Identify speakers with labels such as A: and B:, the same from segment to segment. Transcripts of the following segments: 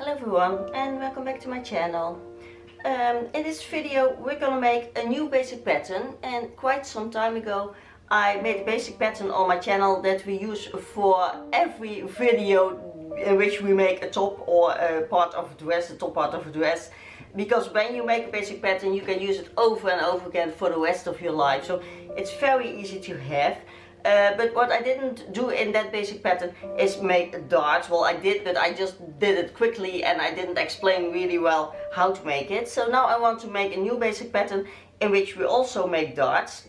A: Hello everyone and welcome back to my channel. In this video we're gonna make a new basic pattern, and quite some time ago I made a basic pattern on my channel that we use for every video in which we make a top or a part of a dress, a top part of a dress. Because when you make a basic pattern you can use it over and over again for the rest of your life. So it's very easy to have. But what I didn't do in that basic pattern is make darts. Well, I did, but I just did it quickly and I didn't explain really well how to make it. So now I want to make a new basic pattern in which we also make darts,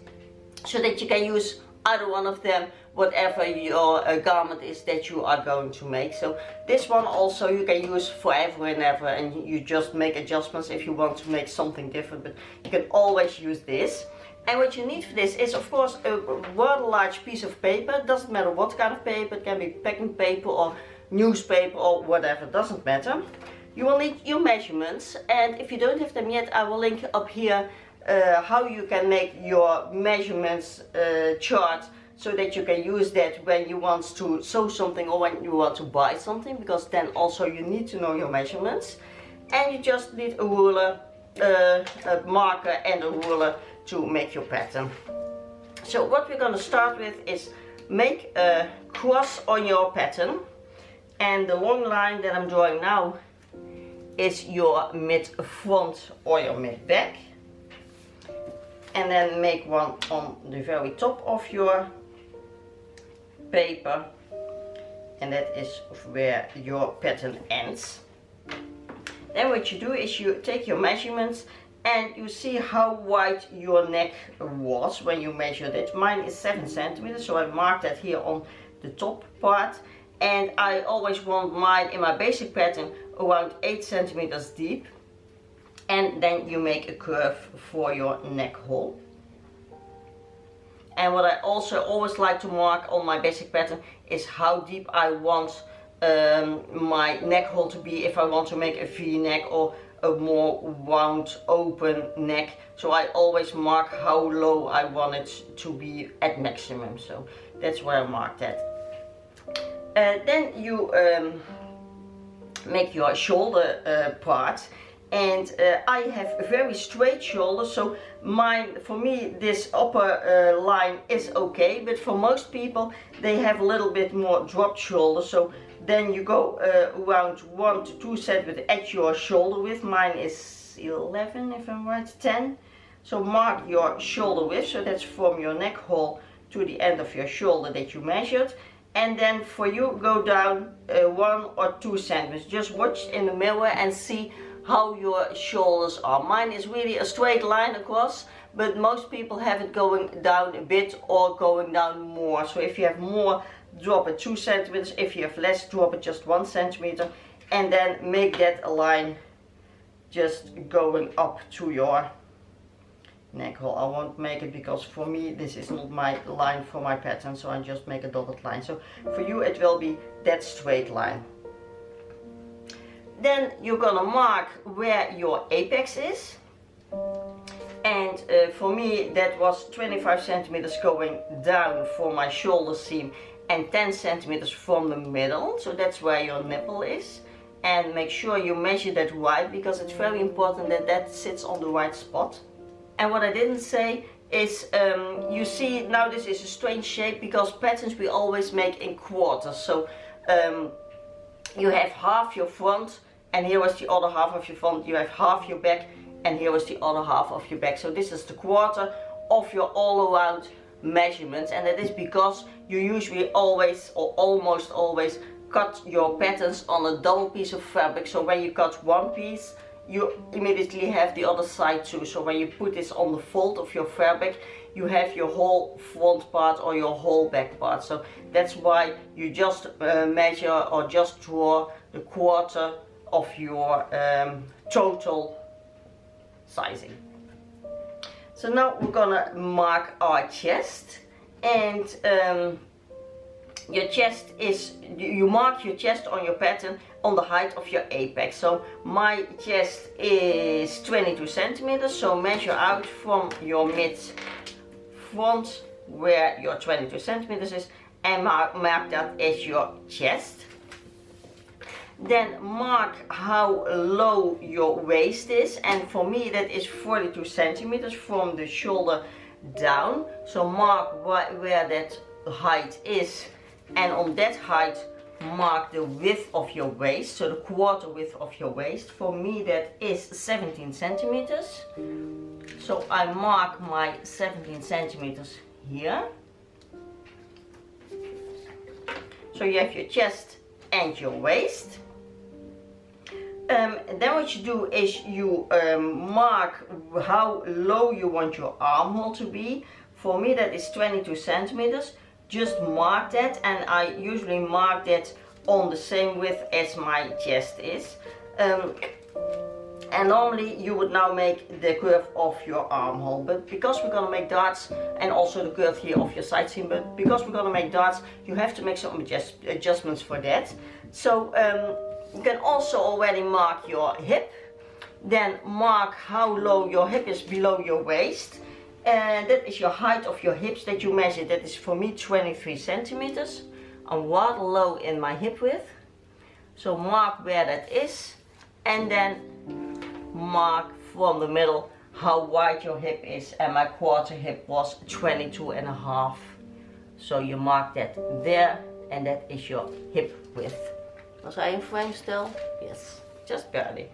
A: so that you can use either one of them, whatever your garment is that you are going to make. So this one also you can use forever and ever, and you just make adjustments if you want to make something different, but you can always use this. And what you need for this is, of course, a rather large piece of paper. Doesn't matter what kind of paper. It can be packing paper or newspaper or whatever, doesn't matter. You will need your measurements, and if you don't have them yet, I will link up here how you can make your measurements chart, so that you can use that when you want to sew something or when you want to buy something, because then also you need to know your measurements. And you just need a ruler, a marker and a ruler to make your pattern. So what we're going to start with is make a cross on your pattern, and the long line that I'm drawing now is your mid front or your mid back, and then make one on the very top of your paper, and that is where your pattern ends. Then what you do is you take your measurements and you see how wide your neck was when you measured it. Mine is 7 centimeters, so I marked that here on the top part. And I always want mine in my basic pattern around 8 centimeters deep. And then you make a curve for your neck hole. And what I also always like to mark on my basic pattern is how deep I want my neck hole to be, if I want to make a V-neck or a more wound open neck. So I always mark how low I want it to be at maximum. So that's where I mark that. Then you make your shoulder part. And I have a very straight shoulder, so for me this upper line is okay, but for most people they have a little bit more dropped shoulder. So then you go around 1 to 2 centimeters at your shoulder width. Mine is 11 if I'm right, 10. So mark your shoulder width, so that's from your neck hole to the end of your shoulder that you measured. And then for you, go down 1 or 2 centimeters. Just watch in the mirror and see how your shoulders are. Mine is really a straight line across, but most people have it going down a bit or going down more. So if you have more, drop it 2 centimeters. If you have less, drop it just 1 centimeter. And then make that a line just going up to your neck hole. I won't make it because for me this is not my line for my pattern, so I just make a dotted line. So for you it will be that straight line. Then you're gonna mark where your apex is, and for me that was 25 centimeters going down for my shoulder seam and 10 centimeters from the middle, so that's where your nipple is. And make sure you measure that right, because it's very important that that sits on the right spot. And what I didn't say is, you see now this is a strange shape because patterns we always make in quarters. So you have half your front, and here was the other half of your front. You have half your back, and here was the other half of your back. So this is the quarter of your all around measurements, and that is because you usually always or almost always cut your patterns on a double piece of fabric. So when you cut one piece, you immediately have the other side too. So when you put this on the fold of your fabric, you have your whole front part or your whole back part. So that's why you just measure or just draw the quarter of your total sizing. So now we're gonna mark our chest, and your chest is, you mark your chest on your pattern on the height of your apex. So my chest is 22 centimeters, so measure out from your mid front where your 22 centimeters is and mark that as your chest. Then mark how low your waist is, and for me that is 42 centimeters from the shoulder down. So mark where that height is, and on that height mark the width of your waist, so the quarter width of your waist. For me that is 17 centimeters. So I mark my 17 centimeters here. So you have your chest and your waist. Then what you do is you mark how low you want your armhole to be. For me that is 22 centimeters. Just mark that, and I usually mark that on the same width as my chest is. And normally you would now make the curve of your armhole, but because we're gonna make darts, and also the curve here of your side seam, but because we're gonna make darts, you have to make some adjustments for that. So you can also already mark your hip, then mark how low your hip is below your waist. And that is your height of your hips that you measure. That is for me 23 centimeters. I'm rather low in my hip width. So mark where that is, and then mark from the middle how wide your hip is, and my quarter hip was 22.5. So you mark that there, and that is your hip width. Was I in frame still? Yes, just barely.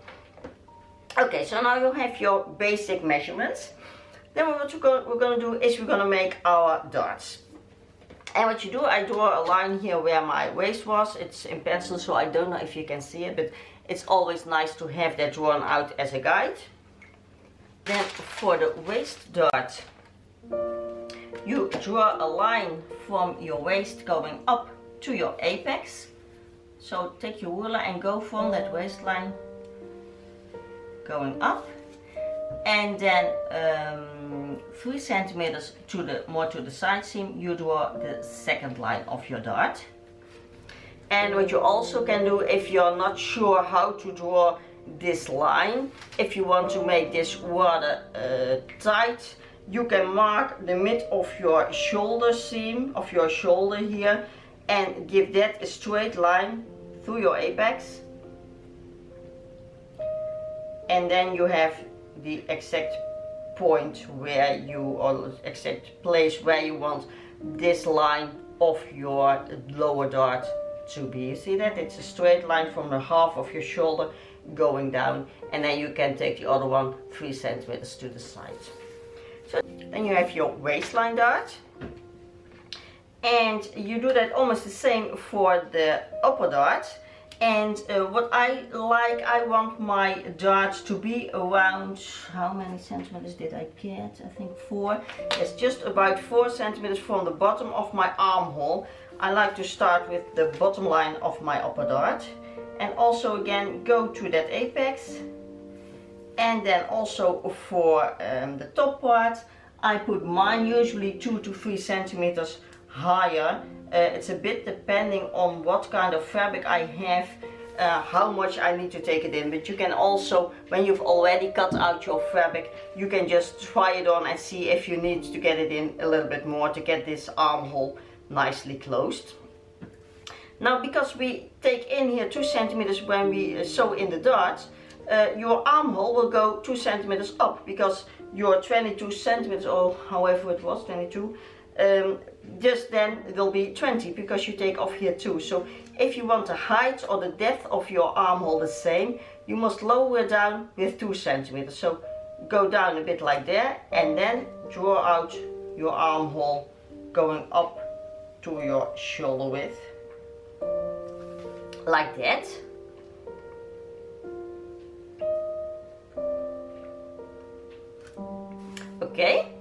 A: Okay, so now you have your basic measurements. Then what we're going to do is we're going to make our darts. And what you do, I draw a line here where my waist was. It's in pencil, so I don't know if you can see it, but it's always nice to have that drawn out as a guide. Then for the waist dart, you draw a line from your waist going up to your apex. So take your ruler and go from that waistline going up, and then 3 centimeters more to the side seam, you draw the second line of your dart. And what you also can do, if you're not sure how to draw this line, if you want to make this rather tight, you can mark the mid of your shoulder seam, of your shoulder here, and give that a straight line through your apex. And then you have the exact point where you, or exact place where you want this line of your lower dart to be. You see that? It's a straight line from the half of your shoulder going down, and then you can take the other one 3 centimeters to the side. So then you have your waistline dart, and you do that almost the same for the upper dart. And what I like, I want my darts to be around, how many centimeters did I get? I think 4. It's just about 4 centimeters from the bottom of my armhole. I like to start with the bottom line of my upper dart, and also again go to that apex. And then also for the top part, I put mine usually 2 to 3 centimeters higher. It's a bit depending on what kind of fabric I have, how much I need to take it in. But you can also, when you've already cut out your fabric, you can just try it on and see if you need to get it in a little bit more to get this armhole nicely closed. Now, because we take in here 2 centimeters when we sew in the darts, your armhole will go 2 centimeters up, because your 22 centimeters, or however it was, 22, just then it will be 20, because you take off here too. So if you want the height or the depth of your armhole the same, you must lower it down with 2 centimeters. So go down a bit like that, and then draw out your armhole going up to your shoulder width, like that. Okay.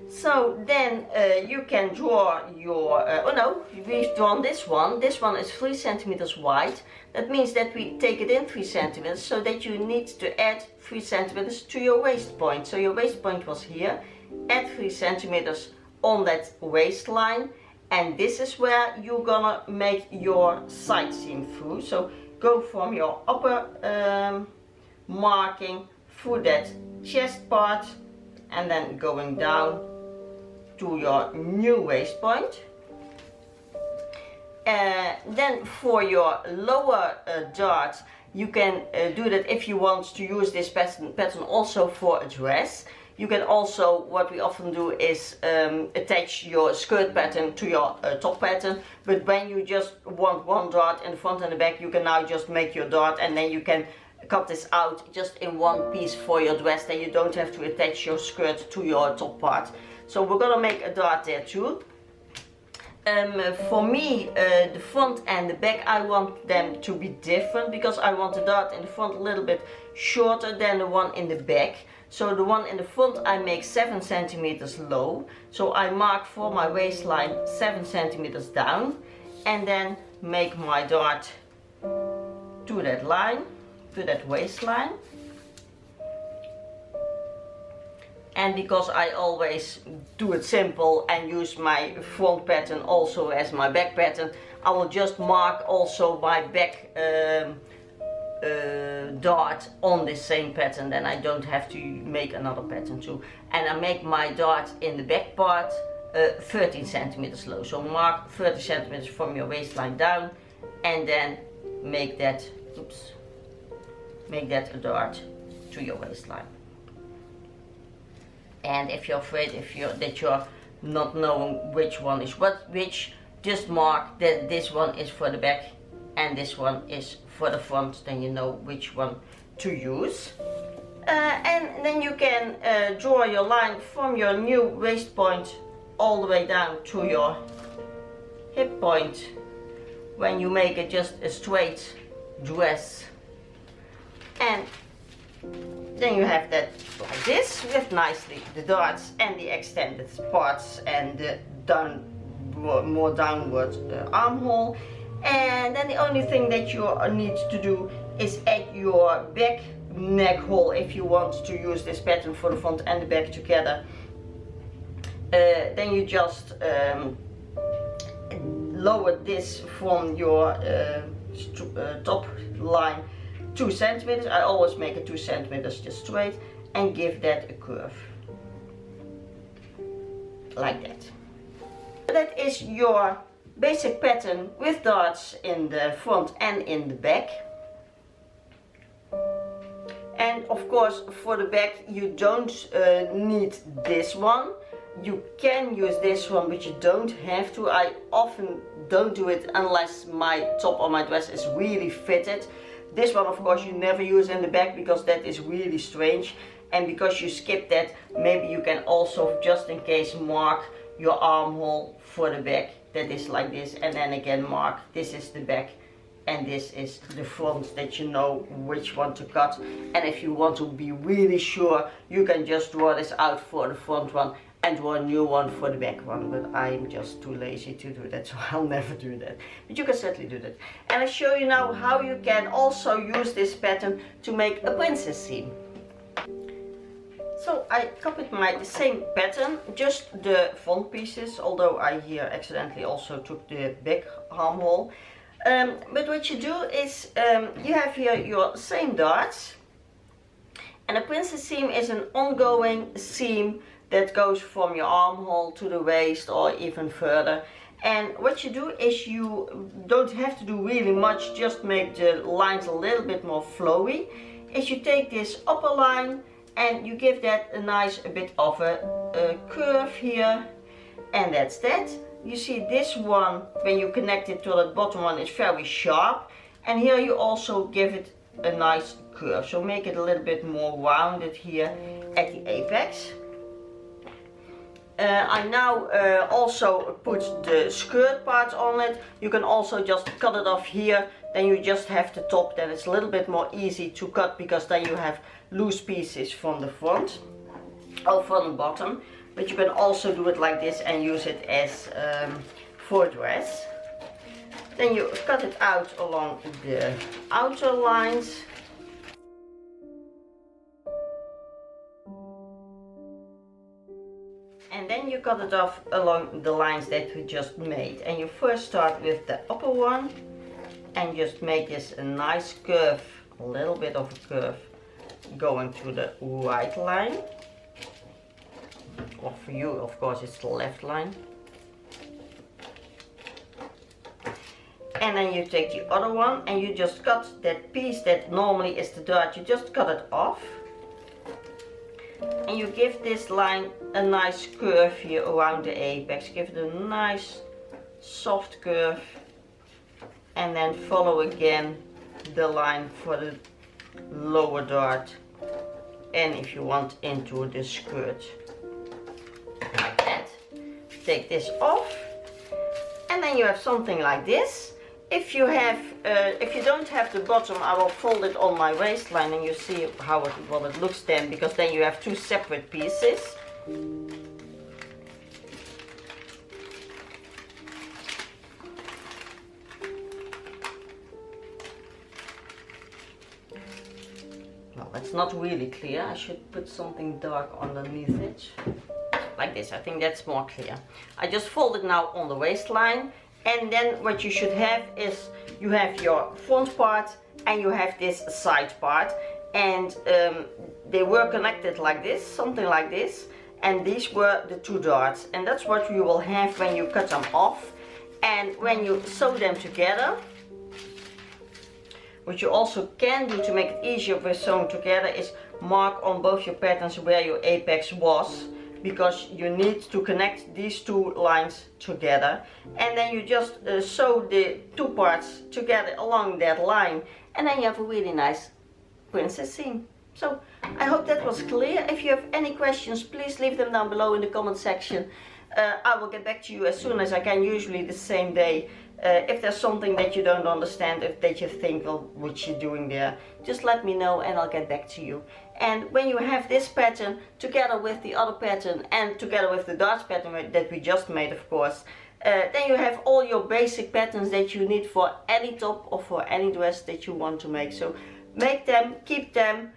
A: So then you can draw your, oh no, we've drawn this one. This one is 3 centimeters wide. That means that we take it in 3 centimeters, so that you need to add 3 centimeters to your waist point. So your waist point was here. Add 3 centimeters on that waistline, and this is where you're gonna make your side seam through. So go from your upper marking through that chest part, and then going down to your new waist point. Then for your lower dart, you can do that if you want to use this pattern also for a dress. You can also, what we often do is attach your skirt pattern to your top pattern, but when you just want one dart in the front and the back, you can now just make your dart and then you can cut this out just in one piece for your dress. Then you don't have to attach your skirt to your top part. So we're gonna make a dart there too. For me, the front and the back, I want them to be different because I want the dart in the front a little bit shorter than the one in the back. So the one in the front I make 7 centimeters low. So I mark for my waistline 7 centimeters down and then make my dart to that line, to that waistline. And because I always do it simple and use my front pattern also as my back pattern, I will just mark also my back dart on the same pattern. Then I don't have to make another pattern too. And I make my dart in the back part 13 centimeters low. So mark 30 centimeters from your waistline down and then make that, make that a dart to your waistline. And if you're afraid that you're not knowing which one is which, just mark that this one is for the back and this one is for the front, then you know which one to use. And then you can draw your line from your new waist point all the way down to your hip point when you make it just a straight dress. And then you have that like this, with nicely the darts and the extended parts and the more downward armhole. And then the only thing that you need to do is add your back neck hole if you want to use this pattern for the front and the back together. Then you just lower this from your top line 2 centimeters. I always make it 2 centimeters just straight and give that a curve like that. That is your basic pattern with darts in the front and in the back. And of course for the back you don't need this one. You can use this one, but you don't have to. I often don't do it unless my top or my dress is really fitted. This one of course you never use in the back because that is really strange, and because you skip that, maybe you can also just in case mark your armhole for the back. That is like this, and then again mark this is the back and this is the front, that you know which one to cut. And if you want to be really sure, you can just draw this out for the front one and draw a new one for the back one, but I'm just too lazy to do that, so I'll never do that. But you can certainly do that. And I show you now how you can also use this pattern to make a princess seam. So I copied the same pattern, just the front pieces, although I here accidentally also took the back armhole. But what you do is, you have here your same darts, and a princess seam is an ongoing seam that goes from your armhole to the waist or even further. And what you do is, you don't have to do really much, just make the lines a little bit more flowy, is you take this upper line and you give that a nice bit of a curve here, and that's that. You see this one, when you connect it to the bottom one, is very sharp, and here you also give it a nice curve, so make it a little bit more rounded here at the apex. I now also put the skirt part on it. You can also just cut it off here, then you just have the top, then it's a little bit more easy to cut because then you have loose pieces from the front or from the bottom. But you can also do it like this and use it as for dress. Then you cut it out along the outer lines. And then you cut it off along the lines that we just made. And you first start with the upper one and just make this a nice curve, a little bit of a curve going to the right line. Or for you, of course, it's the left line. And then you take the other one and you just cut that piece that normally is the dart, you just cut it off. And you give this line a nice curve here around the apex. Give it a nice soft curve. And then follow again the line for the lower dart. And if you want, into the skirt. Like that. Take this off. And then you have something like this. If you don't have the bottom, I will fold it on my waistline and you see what it looks then, because then you have two separate pieces. Well, that's not really clear. I should put something dark underneath it. Like this, I think that's more clear. I just fold it now on the waistline. And then what you should have is, you have your front part and you have this side part. And they were connected like this, something like this. And these were the two darts. And that's what you will have when you cut them off. And when you sew them together, what you also can do to make it easier with sewing together is mark on both your patterns where your apex was. Because you need to connect these two lines together, and then you just sew the two parts together along that line, and then you have a really nice princess seam. So I hope that was clear. If you have any questions, please leave them down below in the comment section. I will get back to you as soon as I can, usually the same day. If there's something that you don't understand, if that you think, well, what's she doing there, just let me know and I'll get back to you. And when you have this pattern together with the other pattern and together with the darts pattern that we just made, of course, then you have all your basic patterns that you need for any top or for any dress that you want to make. So make them, keep them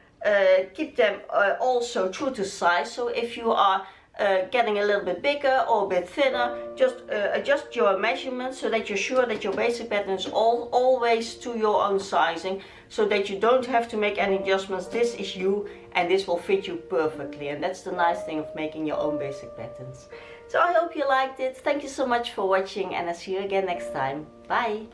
A: also true to size. So if you are getting a little bit bigger or a bit thinner, just adjust your measurements so that you're sure that your basic pattern is always to your own sizing, so that you don't have to make any adjustments. This is you and this will fit you perfectly, and that's the nice thing of making your own basic patterns. So I hope you liked it. Thank you so much for watching, and I'll see you again next time. Bye!